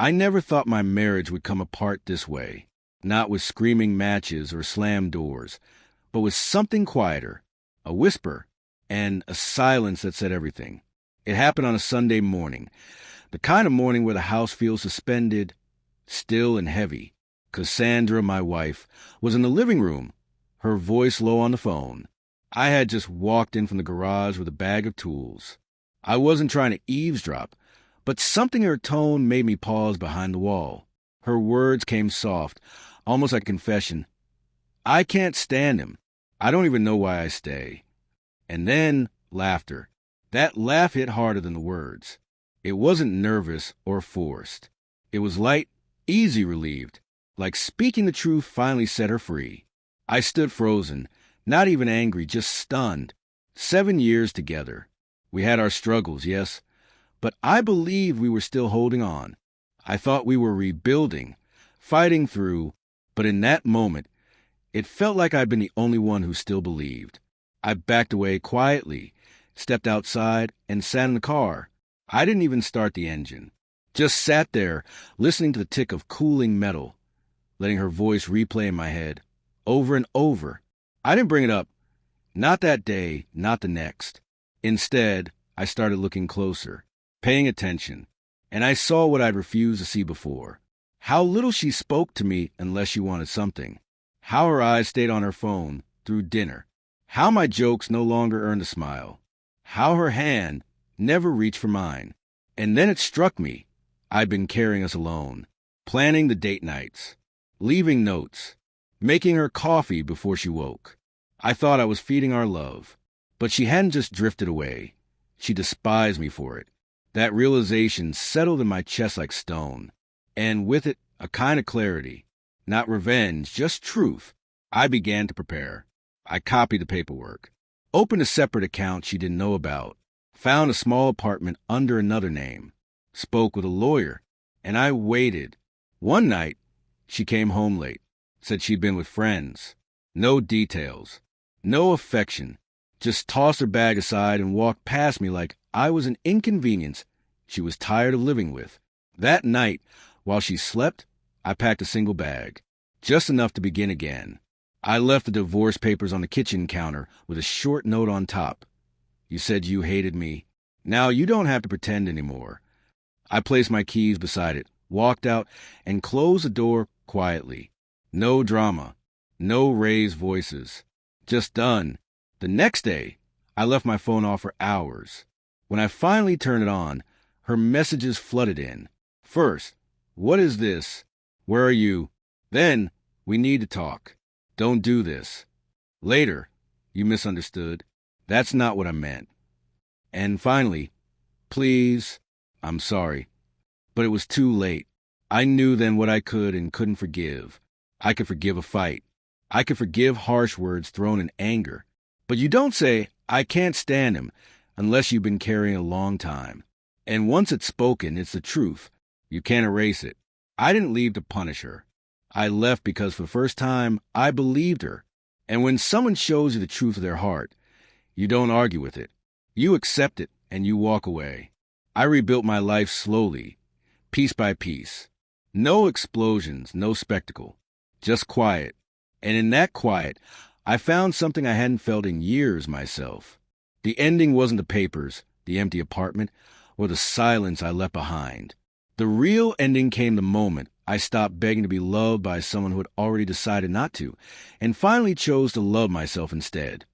I never thought my marriage would come apart this way, not with screaming matches or slammed doors, but with something quieter, a whisper, and a silence that said everything. It happened on a Sunday morning, the kind of morning where the house feels suspended, still and heavy. Cassandra, my wife, was in the living room, her voice low on the phone. I had just walked in from the garage with a bag of tools. I wasn't trying to eavesdrop, but something in her tone made me pause behind the wall. Her words came soft, almost like confession. I can't stand him. I don't even know why I stay. And then laughter. That laugh hit harder than the words. It wasn't nervous or forced. It was light, easy relieved, like speaking the truth finally set her free. I stood frozen, not even angry, just stunned. 7 years together. We had our struggles, yes, but I believed we were still holding on. I thought we were rebuilding, fighting through, but in that moment, it felt like I'd been the only one who still believed. I backed away quietly, stepped outside, and sat in the car. I didn't even start the engine. Just sat there, listening to the tick of cooling metal, letting her voice replay in my head, over and over. I didn't bring it up. Not that day, not the next. Instead, I started looking closer, paying attention, and I saw what I'd refused to see before. How little she spoke to me unless she wanted something. How her eyes stayed on her phone through dinner. How my jokes no longer earned a smile. How her hand never reached for mine. And then it struck me. I'd been carrying us alone, planning the date nights, leaving notes, making her coffee before she woke. I thought I was feeding our love, but she hadn't just drifted away. She despised me for it. That realization settled in my chest like stone, and with it, a kind of clarity. Not revenge, just truth. I began to prepare. I copied the paperwork, opened a separate account she didn't know about, found a small apartment under another name, spoke with a lawyer, and I waited. One night, she came home late, said she'd been with friends. No details, no affection, just tossed her bag aside and walked past me like I was an inconvenience she was tired of living with. That night, while she slept, I packed a single bag, just enough to begin again. I left the divorce papers on the kitchen counter with a short note on top. You said you hated me. Now you don't have to pretend anymore. I placed my keys beside it, walked out, and closed the door quietly. No drama, no raised voices. Just done. The next day, I left my phone off for hours. When I finally turned it on, her messages flooded in. First, what is this? Where are you? Then, we need to talk. Don't do this. Later, you misunderstood. That's not what I meant. And finally, please, I'm sorry. But it was too late. I knew then what I could and couldn't forgive. I could forgive a fight. I could forgive harsh words thrown in anger. But you don't say, I can't stand him, unless you've been carrying a long time. And once it's spoken, it's the truth. You can't erase it. I didn't leave to punish her. I left because for the first time, I believed her. And when someone shows you the truth of their heart, you don't argue with it. You accept it and you walk away. I rebuilt my life slowly, piece by piece. No explosions, no spectacle, just quiet. And in that quiet, I found something I hadn't felt in years myself. The ending wasn't the papers, the empty apartment, or the silence I left behind. The real ending came the moment I stopped begging to be loved by someone who had already decided not to, and finally chose to love myself instead.